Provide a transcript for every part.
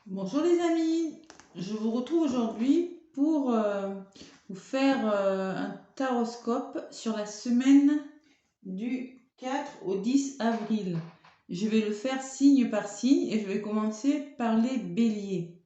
Bonjour les amis, je vous retrouve aujourd'hui pour vous faire un taroscope sur la semaine du 4 au 10 avril. Je vais le faire signe par signe et je vais commencer par les béliers.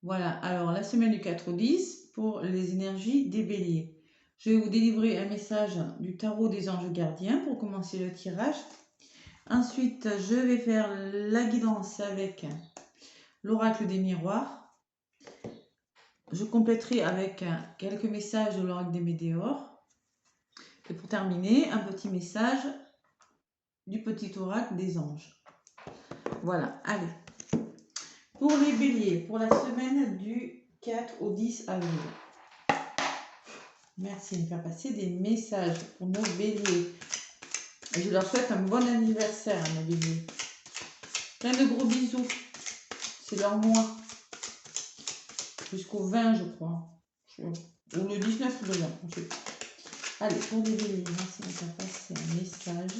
Voilà, alors la semaine du 4 au 10 pour les énergies des béliers. Je vais vous délivrer un message du tarot des anges gardiens pour commencer le tirage. Ensuite, je vais faire la guidance avec l'oracle des miroirs. Je compléterai avec quelques messages de l'oracle des météores. Et pour terminer, un petit message du petit oracle des anges. Voilà, allez. Pour les béliers, pour la semaine du 4 au 10 avril. Merci de me faire passer des messages pour nos béliers. Et je leur souhaite un bon anniversaire à nos béliers. Plein de gros bisous. C'est leur mois. Jusqu'au 20, je crois. Ou le 19 ou le 20. Je sais pas. Allez, pour les béliers, merci de me faire passer un message.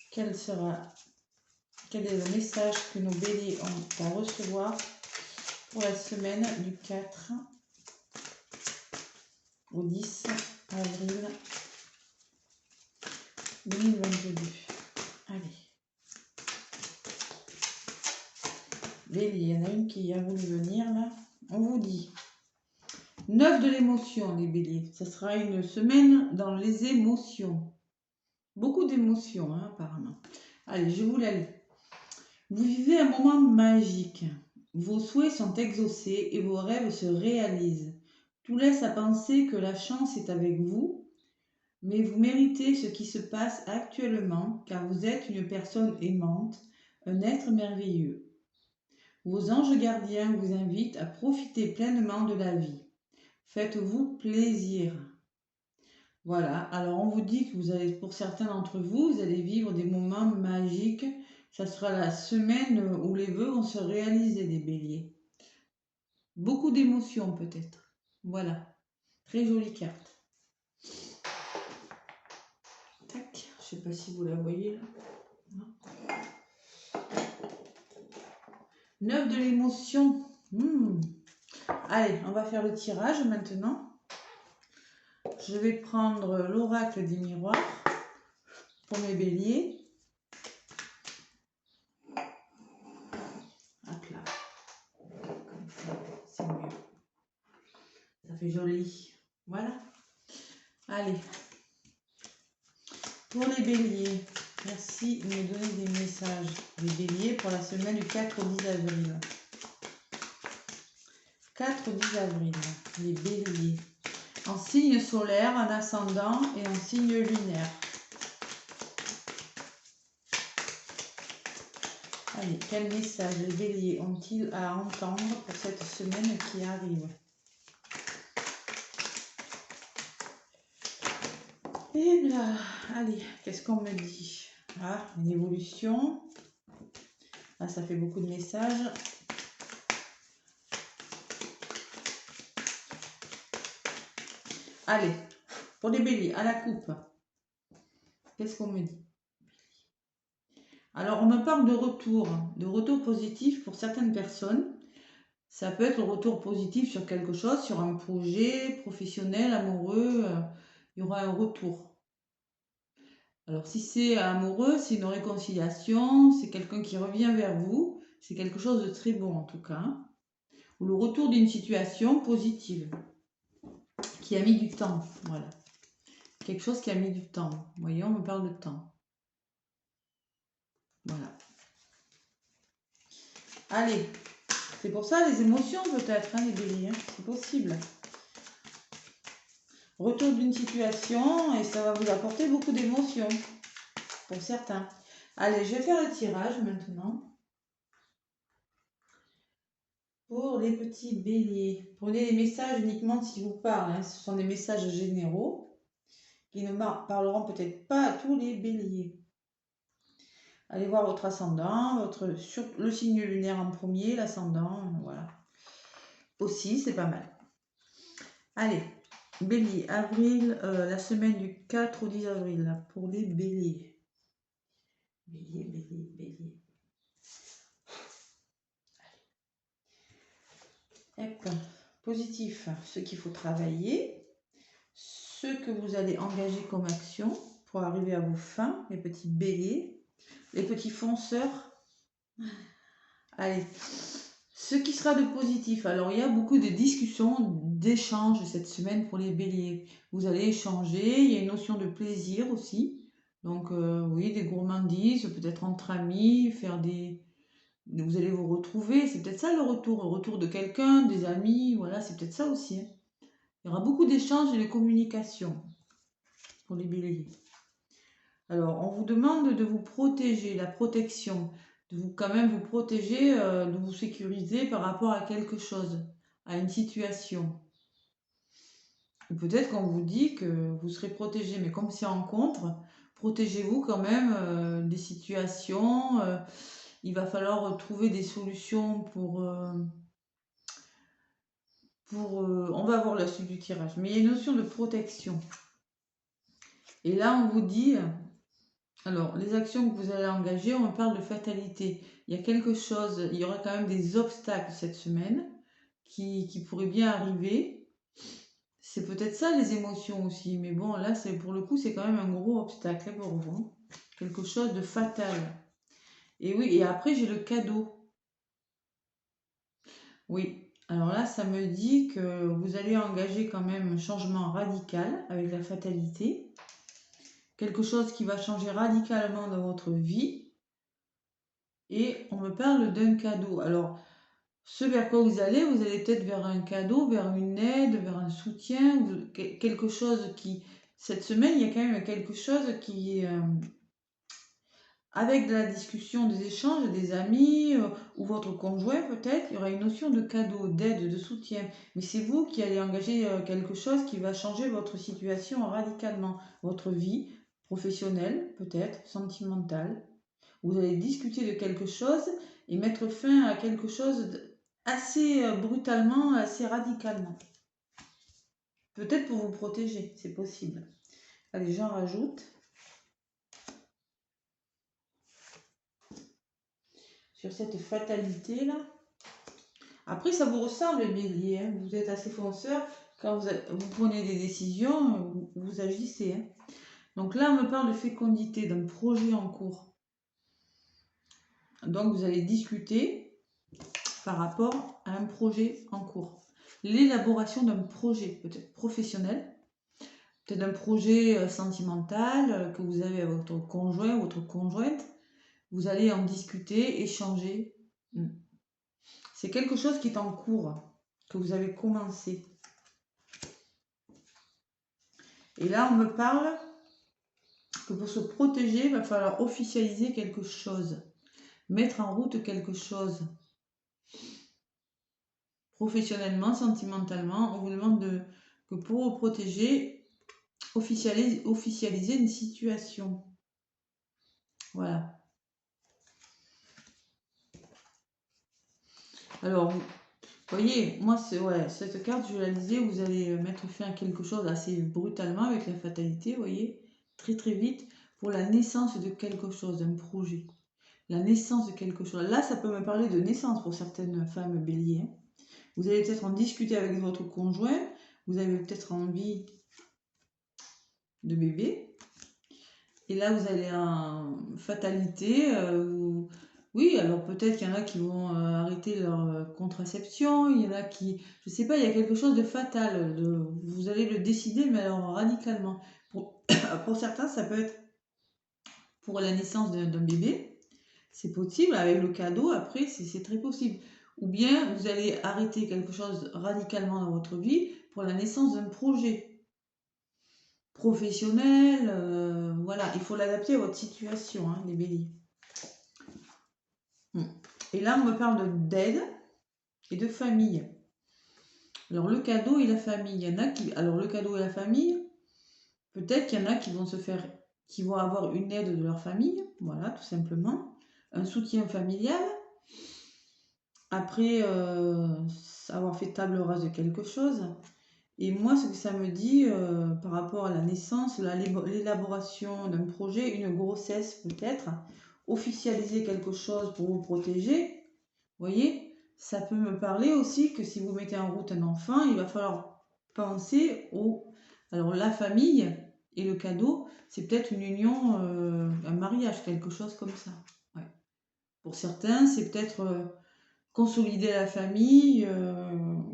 Quel est le message que nos béliers ont à recevoir pour la semaine du 4 au 10 avril 2022. Allez. Bélier, il y en a une qui a voulu venir là. On vous dit 9 de l'émotion, les béliers. Ça sera une semaine dans les émotions. Beaucoup d'émotions, hein, apparemment. Allez, je vous la lis. Vous vivez un moment magique. Vos souhaits sont exaucés et vos rêves se réalisent. Tout laisse à penser que la chance est avec vous, mais vous méritez ce qui se passe actuellement car vous êtes une personne aimante, un être merveilleux. Vos anges gardiens vous invitent à profiter pleinement de la vie. Faites-vous plaisir. Voilà, alors on vous dit que vous allez, pour certains d'entre vous, vous allez vivre des moments magiques. Ça sera la semaine où les vœux vont se réaliser des béliers. Beaucoup d'émotions peut-être. Voilà, très jolie carte. Tac, je sais pas si vous la voyez là. 9 de l'émotion. Allez, on va faire le tirage maintenant. Je vais prendre l'oracle des miroirs pour mes béliers. Hop là. Comme ça, c'est mieux. Ça fait joli. Voilà. Allez. Pour les béliers, merci de me donner des messages. Les béliers pour la semaine du 4 au 10 avril. 4 au 10 avril, les béliers. En signe solaire, en ascendant et en signe lunaire. Allez, quel message les béliers ont-ils à entendre pour cette semaine qui arrive? Et là, allez, qu'est-ce qu'on me dit? Ah, une évolution. Là, ça fait beaucoup de messages. Allez, pour les béliers, à la coupe. Qu'est-ce qu'on me dit? Alors, on me parle de retour positif pour certaines personnes. Ça peut être le retour positif sur quelque chose, sur un projet professionnel, amoureux. Il y aura un retour. Alors, si c'est amoureux, c'est une réconciliation, c'est quelqu'un qui revient vers vous. C'est quelque chose de très bon en tout cas. Ou le retour d'une situation positive qui a mis du temps. Voilà. Quelque chose qui a mis du temps. Vous voyez, on me parle de temps. Voilà. Allez, c'est pour ça les émotions peut-être, hein, les béliers, hein, c'est possible. Retour d'une situation et ça va vous apporter beaucoup d'émotions pour certains. Allez, je vais faire le tirage maintenant. Pour les petits béliers, prenez les messages uniquement s'ils vous parlent. Hein. Ce sont des messages généraux qui ne parleront peut-être pas à tous les béliers. Allez voir votre ascendant, sur le signe lunaire en premier, l'ascendant, voilà. Aussi, c'est pas mal. Allez, bélier, avril, la semaine du 4 au 10 avril, là, pour les béliers. Bélier. Hop. Positif, ce qu'il faut travailler, ce que vous allez engager comme action pour arriver à vos fins, les petits béliers, les petits fonceurs. Allez, ce qui sera de positif. Alors, il y a beaucoup de discussions, d'échanges cette semaine pour les béliers. Vous allez échanger, il y a une notion de plaisir aussi. Donc, oui, des gourmandises, peut-être entre amis, faire des... Vous allez vous retrouver, c'est peut-être ça le retour de quelqu'un, des amis, voilà, c'est peut-être ça aussi, hein. Il y aura beaucoup d'échanges et de communication pour les béliers. Alors, on vous demande de vous protéger, la protection, de vous quand même vous protéger, de vous sécuriser par rapport à quelque chose, à une situation. Ou peut-être qu'on vous dit que vous serez protégé, mais comme c'est en contre, protégez-vous quand même des situations. Il va falloir trouver des solutions on va voir la suite du tirage, mais il y a une notion de protection. Et là, on vous dit, alors, les actions que vous allez engager, on parle de fatalité. Il y a quelque chose, il y aura quand même des obstacles cette semaine qui pourraient bien arriver. C'est peut-être ça les émotions aussi, mais bon, là, c'est pour le coup, c'est quand même un gros obstacle pour vous. Quelque chose de fatal. Et oui, et après, j'ai le cadeau. Oui, alors là, ça me dit que vous allez engager quand même un changement radical avec la fatalité. Quelque chose qui va changer radicalement dans votre vie. Et on me parle d'un cadeau. Alors, ce vers quoi vous allez peut-être vers un cadeau, vers une aide, vers un soutien, quelque chose qui... Cette semaine, il y a quand même quelque chose qui est... avec de la discussion, des échanges, des amis, ou votre conjoint peut-être, il y aura une notion de cadeau, d'aide, de soutien. Mais c'est vous qui allez engager quelque chose qui va changer votre situation radicalement. Votre vie professionnelle, peut-être, sentimentale. Vous allez discuter de quelque chose et mettre fin à quelque chose assez brutalement, assez radicalement. Peut-être pour vous protéger, c'est possible. Allez, j'en rajoute. Sur cette fatalité là. Après, ça vous ressemble les béliers, hein. Vous êtes assez fonceur. Quand vous prenez des décisions, vous agissez, hein. Donc là, on me parle de fécondité, d'un projet en cours. Donc vous allez discuter par rapport à un projet en cours. L'élaboration d'un projet, peut-être professionnel, peut-être un projet sentimental que vous avez avec votre conjoint ou votre conjointe. Vous allez en discuter, échanger. C'est quelque chose qui est en cours, que vous avez commencé. Et là, on me parle que pour se protéger, il va falloir officialiser quelque chose, mettre en route quelque chose. Professionnellement, sentimentalement, on vous demande que pour vous protéger, officialiser une situation. Voilà. Alors, vous voyez, moi, cette carte, je la lisais, vous allez mettre fin à quelque chose assez brutalement avec la fatalité, vous voyez, très très vite, pour la naissance de quelque chose, d'un projet. La naissance de quelque chose. Là, ça peut me parler de naissance pour certaines femmes béliers. Vous allez peut-être en discuter avec votre conjoint, vous avez peut-être envie de bébé. Et là, vous allez en fatalité. Oui, alors peut-être qu'il y en a qui vont arrêter leur contraception. Il y en a qui, je sais pas, il y a quelque chose de fatal. Vous allez le décider, mais alors radicalement. Pour certains, ça peut être pour la naissance d'un bébé. C'est possible. Avec le cadeau, après, c'est très possible. Ou bien vous allez arrêter quelque chose radicalement dans votre vie pour la naissance d'un projet professionnel, voilà, il faut l'adapter à votre situation, hein, les béliers. Et là, on me parle d'aide et de famille. Alors, le cadeau et la famille, il y en a qui... Alors, le cadeau et la famille, peut-être qu'il y en a qui vont avoir une aide de leur famille, voilà, tout simplement. Un soutien familial. Après, avoir fait table rase de quelque chose. Et moi, ce que ça me dit par rapport à la naissance, l'élaboration d'un projet, une grossesse peut-être, officialiser quelque chose pour vous protéger, vous voyez, ça peut me parler aussi que si vous mettez en route un enfant, il va falloir penser au... Alors la famille et le cadeau, c'est peut-être une union, un mariage, quelque chose comme ça. Ouais. Pour certains, c'est peut-être consolider la famille,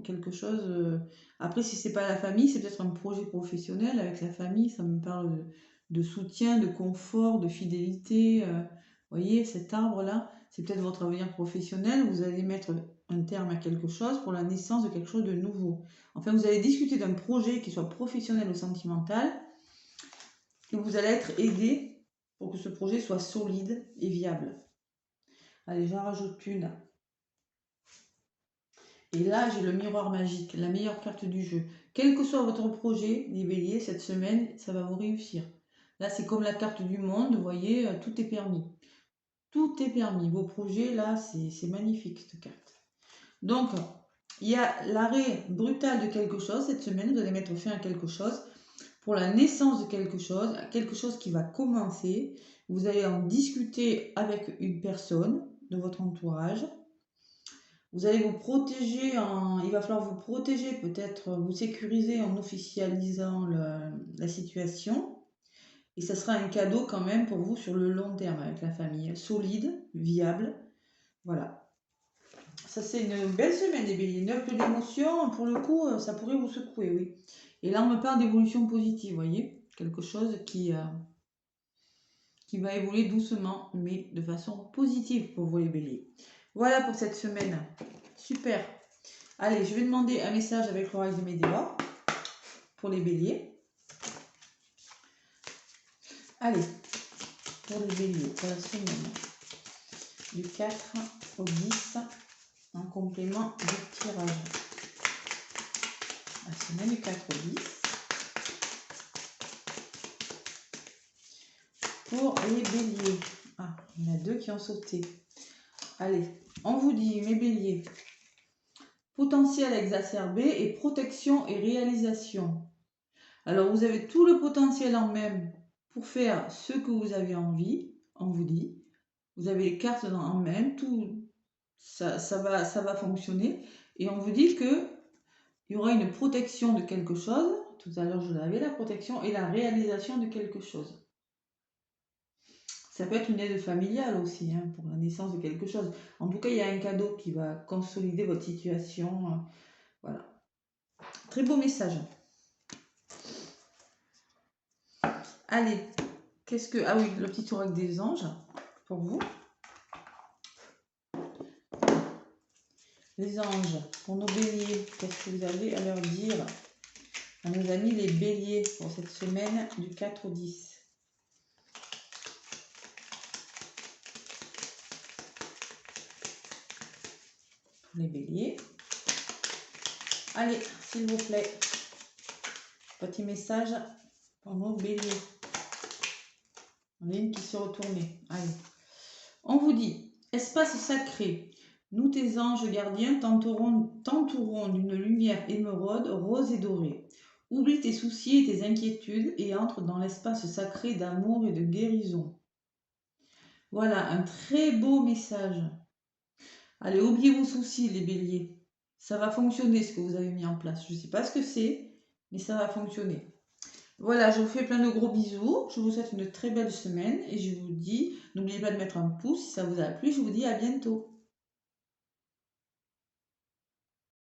quelque chose... Après, si c'est pas la famille, c'est peut-être un projet professionnel avec la famille. Ça me parle de soutien, de confort, de fidélité. Vous voyez, cet arbre-là, c'est peut-être votre avenir professionnel. Vous allez mettre un terme à quelque chose pour la naissance de quelque chose de nouveau. Enfin, vous allez discuter d'un projet qui soit professionnel ou sentimental et vous allez être aidé pour que ce projet soit solide et viable. Allez, j'en rajoute une. Et là, j'ai le miroir magique, la meilleure carte du jeu. Quel que soit votre projet, les béliers, cette semaine, ça va vous réussir. Là, c'est comme la carte du monde, vous voyez, tout est permis. Tout est permis. Vos projets, là, c'est magnifique, cette carte. Donc, il y a l'arrêt brutal de quelque chose. Cette semaine, vous allez mettre fin à quelque chose pour la naissance de quelque chose qui va commencer. Vous allez en discuter avec une personne de votre entourage. Vous allez vous protéger, il va falloir vous protéger, peut-être vous sécuriser en officialisant la situation. Et ça sera un cadeau quand même pour vous sur le long terme avec la famille. Solide, viable. Voilà. Ça, c'est une belle semaine des béliers. 9 de l'émotion, pour le coup, ça pourrait vous secouer, oui. Et là, on me parle d'évolution positive, vous voyez. Quelque chose qui va évoluer doucement, mais de façon positive pour vous les béliers. Voilà pour cette semaine. Super. Allez, je vais demander un message avec l'oracle de Médéor pour les béliers. Allez, pour les béliers, pour la semaine du 4 au 10, en complément du tirage. La semaine du 4 au 10. Pour les béliers. Ah, il y en a 2 qui ont sauté. Allez, on vous dit, mes béliers, potentiel exacerbé et protection et réalisation. Alors, vous avez tout le potentiel en même pour faire ce que vous avez envie, on vous dit. Vous avez les cartes en même, tout ça va fonctionner. Et on vous dit que il y aura une protection de quelque chose. Tout à l'heure, je l'avais, la protection et la réalisation de quelque chose. Ça peut être une aide familiale aussi, hein, pour la naissance de quelque chose. En tout cas, il y a un cadeau qui va consolider votre situation. Voilà. Très beau message. Allez, qu'est-ce que... Ah oui, le petit oracle des anges, pour vous. Les anges, pour nos béliers, qu'est-ce que vous avez à leur dire à nos amis les béliers pour cette semaine du 4 au 10? Les béliers. Allez, s'il vous plaît, petit message pour nos béliers. On a une qui s'est retournée. Allez. On vous dit, espace sacré, nous tes anges gardiens t'entourons d'une lumière émeraude, rose et dorée. Oublie tes soucis et tes inquiétudes et entre dans l'espace sacré d'amour et de guérison. Voilà, un très beau message. Allez, oubliez vos soucis, les béliers. Ça va fonctionner ce que vous avez mis en place. Je ne sais pas ce que c'est, mais ça va fonctionner. Voilà, je vous fais plein de gros bisous. Je vous souhaite une très belle semaine et je vous dis, n'oubliez pas de mettre un pouce si ça vous a plu. Je vous dis à bientôt.